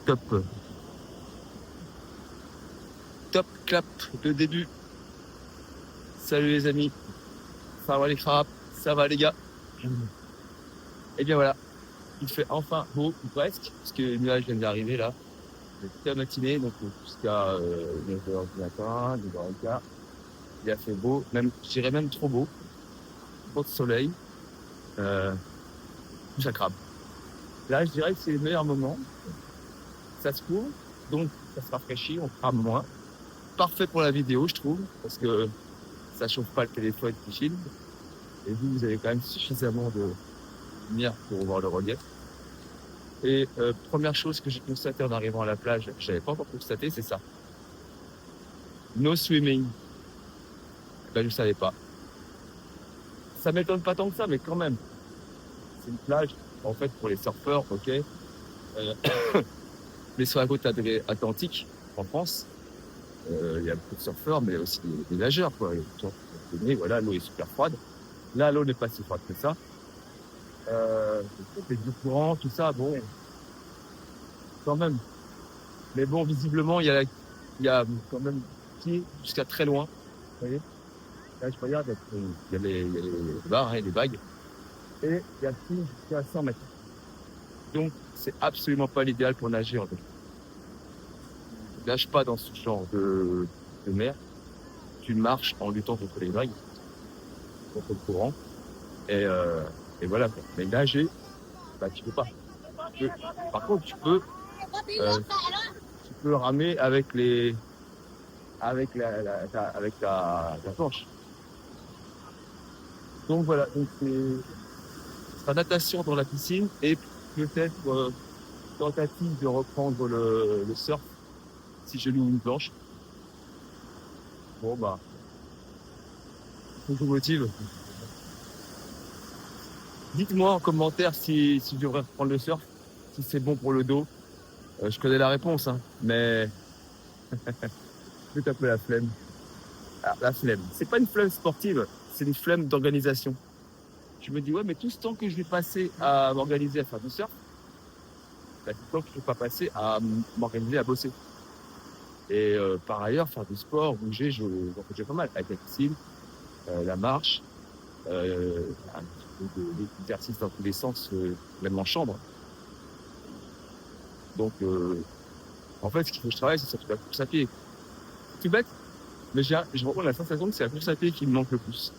Top. Top clap le début. Salut les amis. Ça va les crapes. Ça va les gars. Et bien voilà. Il fait enfin beau, ou presque, parce que le nuage vient d'arriver là. C'est toute la matinée, donc jusqu'à 9h du matin, 9h15. Il a fait beau, même, je dirais même trop beau. Trop de soleil. Tout ça crabe. Là, je dirais que c'est le meilleur moment. Ça se couvre, donc ça se rafraîchit, on crame moins. Parfait pour la vidéo, je trouve, parce que ça chauffe pas le téléphone qui filme. Et vous avez quand même suffisamment de lumière pour voir le relief. Et première chose que j'ai constatée en arrivant à la plage, que je n'avais pas encore constaté, c'est ça. No swimming. Ben, je ne savais pas. Ça m'étonne pas tant que ça, mais quand même. C'est une plage, en fait, pour les surfeurs, ok. Mais sur la côte atlantique, en France, il y a beaucoup de surfeurs, mais aussi des nageurs, quoi. Voilà, l'eau est super froide. Là, l'eau n'est pas si froide que ça. C'est du courant, tout ça, bon, quand même. Mais bon, visiblement, il y a quand même pied jusqu'à très loin. Vous voyez, là, je regarde, il y a les barres, hein, les vagues. Et il y a pied jusqu'à 100 mètres. Donc, c'est absolument pas l'idéal pour nager, en fait. Tu nages pas dans ce genre de mer. Tu marches en luttant contre les vagues, contre le courant. Et voilà, quoi. Mais nager, bah, tu peux pas. Par contre, tu peux ramer avec ta planche. Donc voilà, donc c'est la natation dans la piscine et peut-être tentative de reprendre le surf si je loue une planche. Bon bah, faut que je vous motive. Dites-moi en commentaire si je devrais reprendre le surf, si c'est bon pour le dos. Je connais la réponse, hein, mais c'est un peu la flemme. Alors, la flemme, c'est pas une flemme sportive, c'est une flemme d'organisation. Je me dis, ouais, mais tout ce temps que je vais passer à m'organiser à faire du surf, bah, tout ce temps que je ne vais pas passer à m'organiser à bosser. Et par ailleurs, faire du sport, bouger, j'en fais déjà pas mal. Avec la piscine, la marche, un petit peu d'exercice dans tous les sens, même en chambre. Donc, en fait, ce qu'il faut que je travaille, c'est surtout la course à pied. C'est tout bête, mais j'ai vraiment la sensation que c'est la course à pied qui me manque le plus.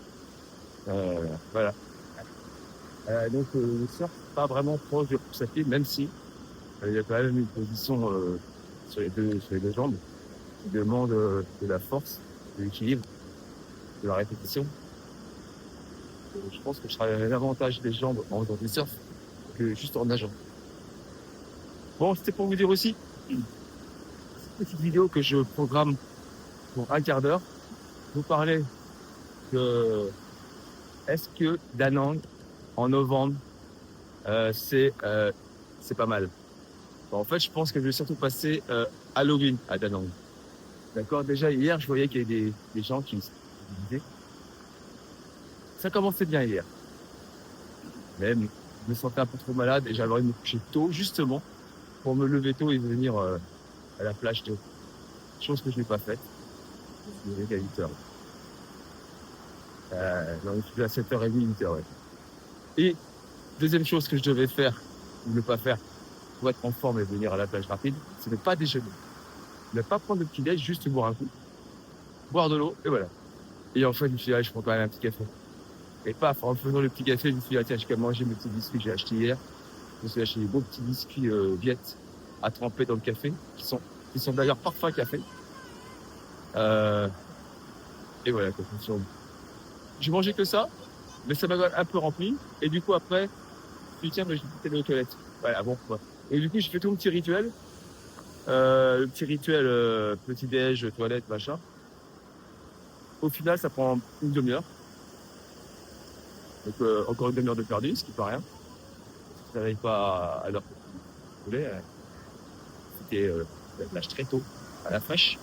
Voilà. Donc, le surf, pas vraiment proche de la course à pied, même si il y a quand même une position sur les deux jambes qui demande de la force, de l'équilibre, de la répétition. Je pense que je travaillerai davantage les jambes en faisant du surf que juste en nageant. Bon, c'était pour vous dire aussi, une petite vidéo que je programme pour un quart d'heure. Vous parlez de est-ce que Da Nang en novembre, c'est pas mal. Bon, en fait, je pense que je vais surtout passer Halloween à Da Nang. D'accord. Déjà hier, je voyais qu'il y avait des gens qui me disaient. Ça commençait bien hier. Même, je me sentais un peu trop malade et j'avais envie de me coucher tôt, justement, pour me lever tôt et venir à la plage tôt. Chose que je n'ai pas faite. Je me lève à 8h. Non, je suis à 7h30, 8h, ouais. Et deuxième chose que je devais faire, ou ne pas faire, pour être en forme et venir à la plage rapide, c'est ne pas déjeuner. Ne pas prendre de petit-déj, juste boire un coup. Boire de l'eau, et voilà. Et en fait, je me suis dit, je prends quand même un petit café. Et paf, en faisant le petit café, je me suis dit, tiens, je vais manger mes petits biscuits que j'ai achetés hier. Je me suis acheté des beaux petits biscuits Viette à tremper dans le café, qui sont d'ailleurs parfums café. Et voilà, quoi. J'ai mangé que ça, mais ça m'a un peu rempli. Et du coup, après, je me tiens, mais je vais aller aux toilettes. Voilà, bon, quoi. Et du coup, j'ai fait tout mon petit rituel. Le petit rituel petit-déj, toilette, machin. Au final, ça prend une demi-heure. Donc, encore une demi-heure de perdu, ce qui n'est pas rien. Ça n'arrive pas à l'heure que vous voulez. C'était la plage très tôt, à la fraîche.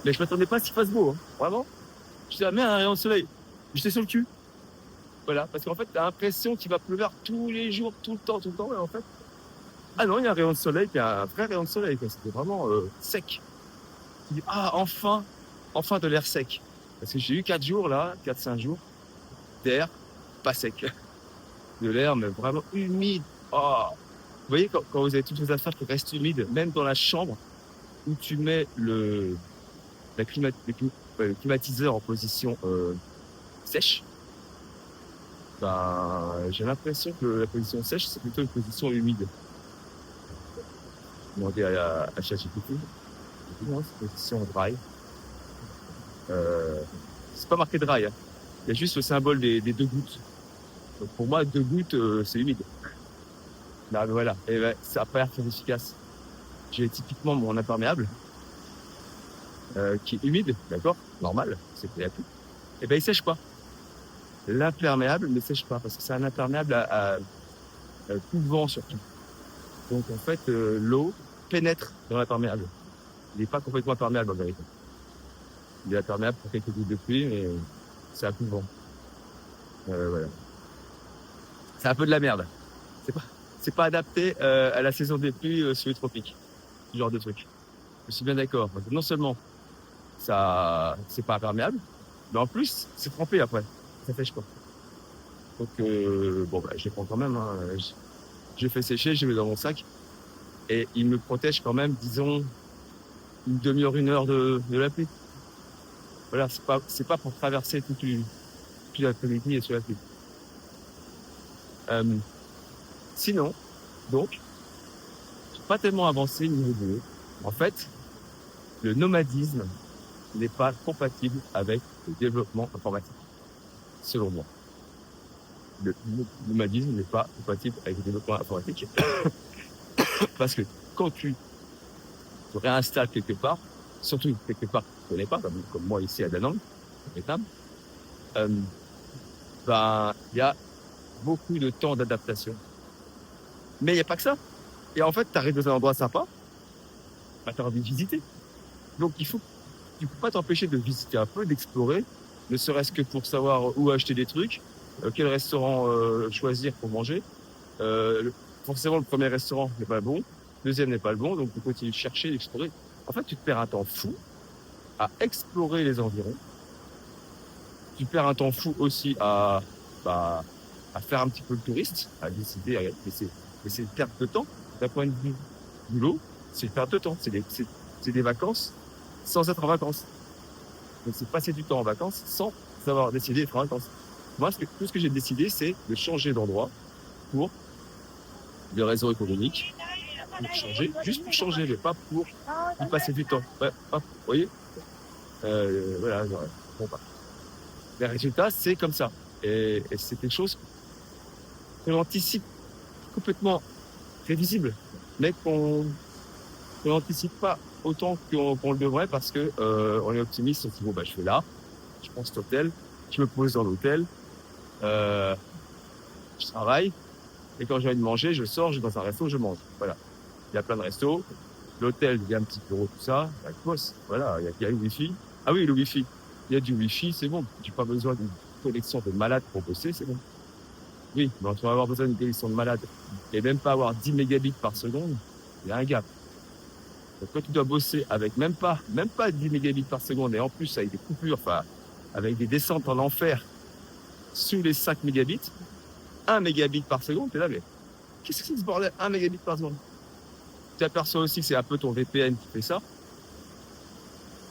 Mais je m'attendais pas à ce qu'il fasse beau, hein. Vraiment. Je disais, ah merde, un rayon de soleil. J'étais sur le cul. Voilà, parce qu'en fait, t'as l'impression qu'il va pleuvoir tous les jours, tout le temps, et en fait, Ah non, il y a un rayon de soleil, puis un vrai rayon de soleil, quoi. C'était vraiment sec. Tu dis, ah, enfin de l'air sec. Parce que j'ai eu 4 jours là, 4-5 jours d'air pas sec. De l'air, mais vraiment humide. Oh. Vous voyez, quand vous avez toutes vos affaires qui restent humides, même dans la chambre où tu mets le climatiseur en position sèche, ben, j'ai l'impression que la position sèche, c'est plutôt une position humide. Demandez à ChatGPT. Non, c'est position dry. C'est pas marqué dry, hein. Il y a juste le symbole des 2 gouttes. Donc pour moi, 2 gouttes, c'est humide. Là, voilà. Et ben, ça n'a pas l'air très efficace. J'ai typiquement mon imperméable qui est humide, d'accord, normal, c'est à tout. Et ben il sèche pas. L'imperméable ne sèche pas parce que c'est un imperméable à coup de vent surtout. Donc en fait, l'eau pénètre dans l'imperméable. Il n'est pas complètement imperméable en vérité. Il est imperméable pour quelques gouttes de pluie, mais c'est à coup de vent. Voilà. C'est un peu de la merde. C'est pas adapté à la saison des pluies sur les tropiques. Ce genre de truc. Je suis bien d'accord. Parce que non seulement ça, c'est pas imperméable, mais en plus, c'est trempé après. Ça sèche pas. Donc, bon, bah, je les prends quand même, hein. Je fais sécher, je les mets dans mon sac. Et il me protège quand même, disons, une demi-heure, 1 heure de la pluie. Voilà, c'est pas pour traverser toute l'après-midi et sous la pluie. Sinon, donc, je suis pas tellement avancé niveau boulot. En fait, le nomadisme n'est pas compatible avec le développement informatique, selon moi. Le nomadisme n'est pas compatible avec le développement informatique. Parce que quand tu te réinstalles quelque part, surtout quelque part que tu ne connais pas, comme moi ici à Danang, au Vietnam, ben, il y a beaucoup de temps d'adaptation. Mais il n'y a pas que ça. Et en fait, tu arrives dans un endroit sympa, ben, tu as envie de visiter. Donc, tu ne peux pas t'empêcher de visiter un peu, d'explorer, ne serait-ce que pour savoir où acheter des trucs, quel restaurant choisir pour manger. Forcément, le premier restaurant n'est pas bon, le deuxième n'est pas le bon, donc tu continues de chercher, d'explorer. En fait, tu te perds un temps fou à explorer les environs. Tu perds un temps fou aussi à faire un petit peu le touriste, à décider, mais c'est une perte de temps. D'un point de vue boulot, c'est une perte de temps. C'est des vacances sans être en vacances. Donc, c'est passer du temps en vacances sans avoir décidé d'être en vacances. Moi, tout ce que j'ai décidé, c'est de changer d'endroit pour des raisons économiques, pour changer, juste pour changer, mais pas pour y passer du temps. Ouais, vous voyez, voilà, bon, bah. Les résultats, c'est comme ça. Et c'est quelque chose que l'on anticipe complètement prévisible, mais qu'on n'anticipe pas autant qu'on le devrait parce que on est optimiste. On se dit, bon, bah, je fais là, je prends cet hôtel, je me pose dans l'hôtel, je travaille, et quand j'ai envie de manger, je sors, je vais dans un resto, je mange. Voilà. Il y a plein de restos. L'hôtel, il y a un petit bureau, tout ça. La bosse, voilà, il y a le Wi-Fi. Ah oui, le Wi-Fi. Il y a du Wi-Fi, c'est bon. Tu n'as pas besoin d'une connexion de malade pour bosser, c'est bon. Oui, mais tu vas avoir besoin d'une connexion de malade et même pas avoir 10 mégabits par seconde, il y a un gap. Donc quand tu dois bosser avec même pas 10 mégabits par seconde et en plus avec des coupures, enfin, avec des descentes en enfer sous les 5 mégabits, 1 mégabit par seconde, t'es là, mais qu'est-ce que c'est ce bordel? 1 mégabit par seconde. Tu aperçois aussi que c'est un peu ton VPN qui fait ça.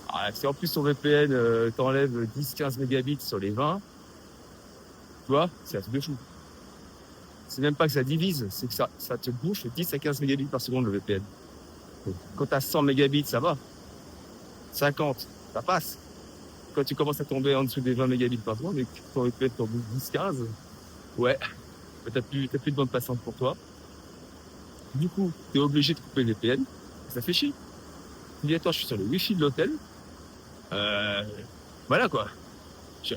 Ah, si en plus ton VPN t'enlève 10-15 mégabits sur les 20, tu vois, c'est un truc de fou. C'est même pas que ça divise, c'est que ça te bouffe 10 à 15 mégabits par seconde le VPN. Donc, quand tu as 100 mégabits, ça va. 50, ça passe. Quand tu commences à tomber en dessous des 20 mégabits par seconde et que ton VPN tombe 10-15, ouais, t'as plus de bande passante pour toi. Du coup, tu es obligé de couper le VPN. Ça fait chier. Tu dis, attends, je suis sur le Wi-Fi de l'hôtel. Voilà quoi. J'ai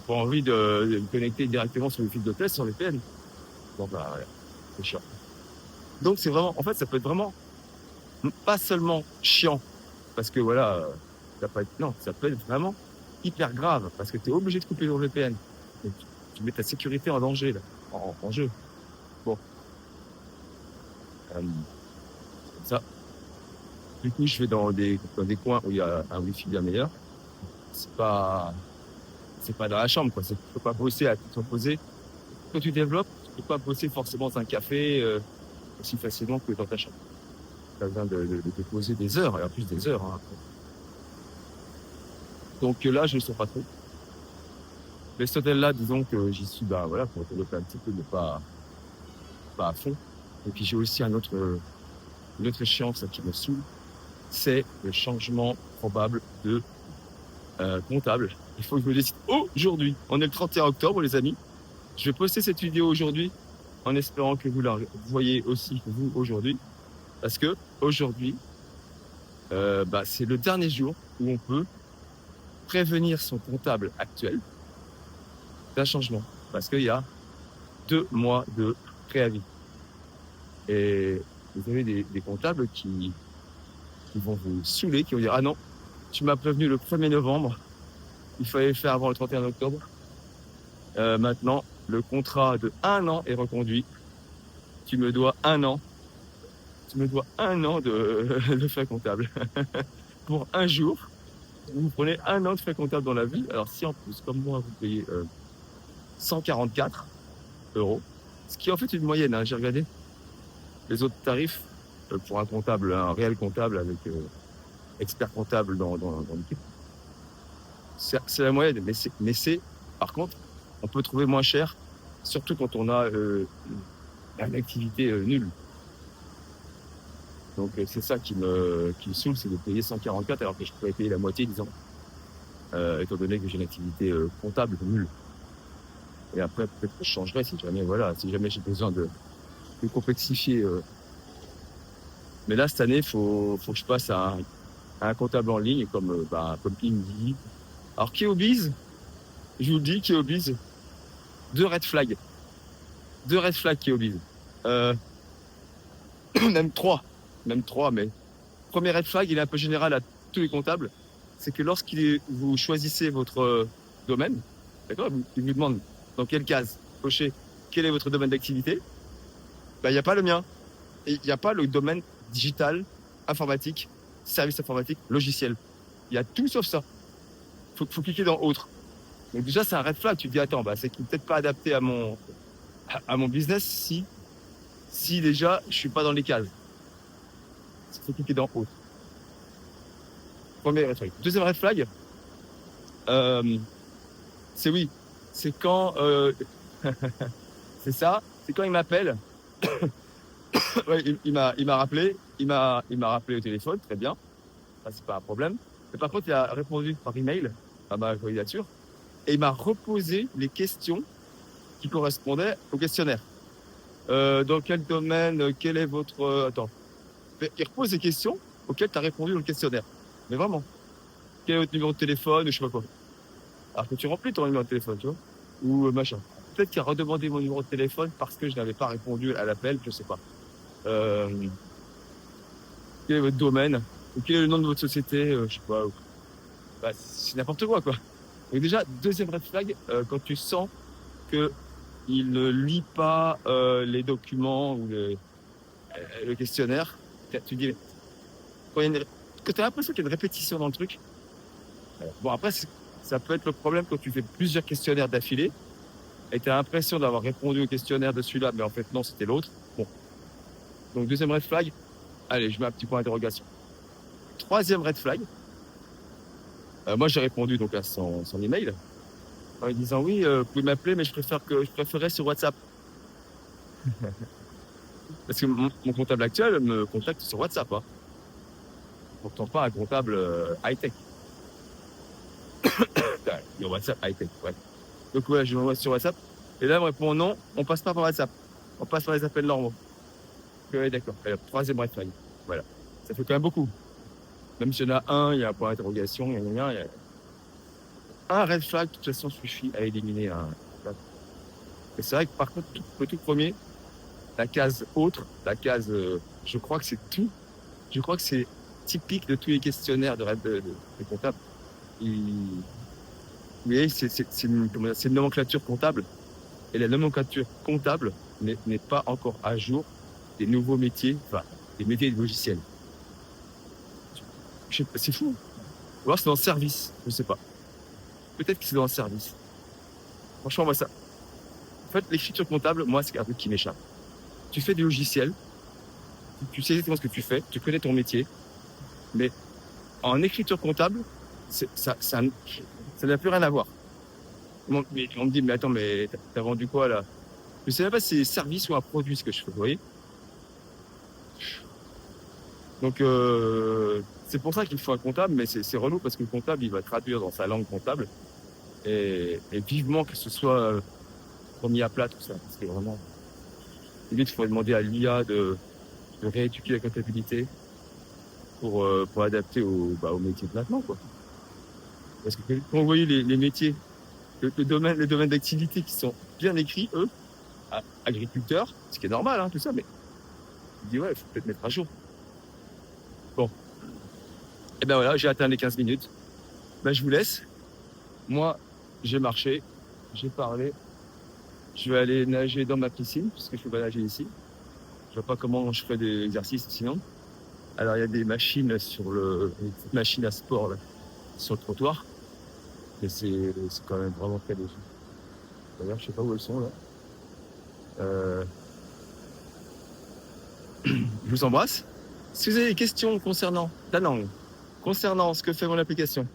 pas envie de me connecter directement sur le Wi-Fi de l'hôtel sur le VPN. Bon bah voilà, c'est chiant. Donc c'est vraiment, en fait, ça peut être vraiment pas seulement chiant, parce que voilà, ça peut être vraiment hyper grave, parce que tu es obligé de couper ton VPN. Donc, tu mets ta sécurité en danger, là, en jeu. Bon. ça. Du coup, je vais dans des coins où il y a un wifi bien meilleur. C'est pas dans la chambre, quoi. Tu peux pas bosser à tête reposée. Quand tu développes, tu peux pas bosser forcément dans un café aussi facilement que dans ta chambre. Tu as besoin de poser des heures, et en plus des heures. Hein. Donc là, je ne sens pas trop. Mais cet hôtel-là, disons que j'y suis voilà, pour développer un petit peu, mais pas à fond. Et puis j'ai aussi une autre échéance qui me saoule, c'est le changement probable de comptable. Il faut que je me décide aujourd'hui. On est le 31 octobre, les amis. Je vais poster cette vidéo aujourd'hui en espérant que vous la voyez aussi, vous, aujourd'hui. Parce que aujourd'hui, c'est le dernier jour où on peut prévenir son comptable actuel d'un changement. Parce qu'il y a 2 mois de préavis. Et vous avez des comptables qui vont vous saouler, qui vont dire « Ah non, tu m'as prévenu le 1er novembre, il fallait le faire avant le 31 octobre. Maintenant, le contrat de 1 an est reconduit. Tu me dois 1 an. Tu me dois 1 an de frais comptables. Pour un jour, vous prenez 1 an de frais comptables dans la vie. Alors si en plus, comme moi, vous payez 144 €, ce qui est en fait une moyenne, hein, j'ai regardé les autres tarifs pour un comptable, un réel comptable avec expert comptable dans l'équipe. C'est la moyenne, mais c'est, par contre, on peut trouver moins cher, surtout quand on a une activité nulle. Donc c'est ça qui me saoule, c'est de payer 144 alors que je pourrais payer la moitié, disons, étant donné que j'ai une activité comptable nulle. Et après, peut-être que je changerai si jamais j'ai besoin de complexifier. Mais là, cette année, il faut que je passe à un comptable en ligne comme Indy. Alors, Keobiz, je vous le dis, Keobiz, 2 red flags. 2 red flags, Keobiz. Même 3, mais premier red flag, il est un peu général à tous les comptables, c'est que vous choisissez votre domaine, d'accord, il vous demande dans quelle case cocher quel est votre domaine d'activité, il n'y a pas le mien, et il n'y a pas le domaine digital, informatique, service informatique, logiciel. Il y a tout sauf ça. Faut cliquer dans autre. Donc déjà, c'est un red flag. Tu te dis, attends, c'est peut-être pas adapté à mon business si déjà, je suis pas dans les cases. Il faut cliquer dans autre. Premier red flag. Deuxième red flag, c'est quand c'est ça, c'est quand il m'appelle. Ouais, il m'a rappelé, il m'a rappelé au téléphone, très bien, ça c'est pas un problème. Mais par contre, il a répondu par email à ma candidature et il m'a reposé les questions qui correspondaient au questionnaire. Dans quel domaine, quel est votre... Attends. Il repose des questions auxquelles tu as répondu dans le questionnaire. Mais vraiment. Quel est votre numéro de téléphone, je sais pas quoi. Alors que tu remplis ton numéro de téléphone, tu vois, ou machin. Peut-être qu'il a redemandé mon numéro de téléphone parce que je n'avais pas répondu à l'appel, je sais pas. Quel est votre domaine, ou quel est le nom de votre société, je sais pas. C'est n'importe quoi. Donc déjà, deuxième red flag, quand tu sens qu'il ne lit pas les documents ou le questionnaire, tu dis, quand tu as l'impression qu'il y a une répétition dans le truc, bon après, ça peut être le problème quand tu fais plusieurs questionnaires d'affilée, et tu as l'impression d'avoir répondu au questionnaire de celui-là, mais en fait non, c'était l'autre. Bon. Donc deuxième red flag, allez, je mets un petit point d'interrogation. Troisième red flag, moi j'ai répondu donc à son email en lui disant oui, vous pouvez m'appeler, mais je préférerais sur WhatsApp. Parce que mon comptable actuel me contacte sur WhatsApp. Hein. Pourtant pas un comptable high-tech. Le WhatsApp high-tech, ouais. Donc ouais, je m'envoie sur WhatsApp. Et là, il me répond non, on passe pas par WhatsApp. On passe par les appels normaux. Ouais, d'accord. Troisième red flag. Voilà. Ça fait quand même beaucoup. Même s'il y en a un, il y a un point d'interrogation, il y a un red flag, de toute façon, suffit à éliminer un. Et c'est vrai que par contre, le tout premier, la case autre, la case, je crois que c'est tout. Je crois que c'est typique de tous les questionnaires de comptables. Mais c'est une nomenclature comptable. Et la nomenclature comptable n'est pas encore à jour des nouveaux métiers, des métiers de logiciels. C'est fou. Ou alors c'est dans le service, je sais pas. Peut-être que c'est dans le service. Franchement, moi, ça. En fait, l'écriture comptable, moi, c'est un truc qui m'échappe. Tu fais du logiciel, tu sais exactement ce que tu fais, tu connais ton métier, mais en écriture comptable, ça n'a plus rien à voir. On me dit, mais attends, mais t'as vendu quoi là? Je sais même pas si c'est service ou un produit ce que je fais, vous voyez? Donc, c'est pour ça qu'il faut un comptable, mais c'est relou parce que le comptable, il va traduire dans sa langue comptable et vivement que ce soit remis à plat tout ça. Parce que vraiment, limite, il faudrait demander à l'IA de réétudier la comptabilité pour adapter au métier de maintenant, quoi. Parce que quand vous voyez les métiers, les domaines d'activité qui sont bien écrits, eux, agriculteurs, ce qui est normal, hein, tout ça, mais il dit, ouais, il faut peut-être mettre à jour. Bon. Et ben voilà, j'ai atteint les 15 minutes. Ben, je vous laisse. Moi, j'ai marché, j'ai parlé. Je vais aller nager dans ma piscine, puisque je peux pas nager ici. Je vois pas comment je ferai des exercices sinon. Alors, il y a des machines une petite machine à sport, là, sur le trottoir. Mais c'est quand même vraiment très léger. D'ailleurs, je sais pas où elles sont, là. Euh, Je vous embrasse. Si vous avez des questions concernant la langue, concernant ce que fait mon application,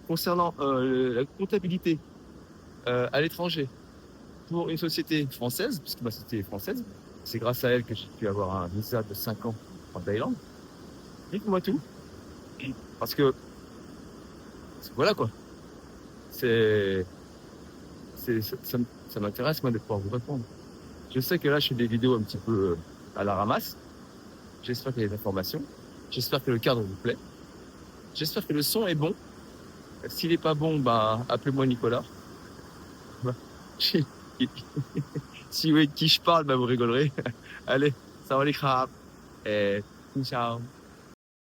concernant la comptabilité à l'étranger pour une société française, puisque ma société est française, c'est grâce à elle que j'ai pu avoir un visa de 5 ans en Thaïlande, dites-moi tout. Parce que voilà quoi. C'est, ça m'intéresse moi de pouvoir vous répondre. Je sais que là je fais des vidéos un petit peu à la ramasse. J'espère qu'il y a des informations. J'espère que le cadre vous plaît. J'espère que le son est bon. S'il n'est pas bon, bah, appelez-moi Nicolas. Si vous voyez de qui je parle, bah, vous rigolerez. Allez, ça va les crabes. Et ciao.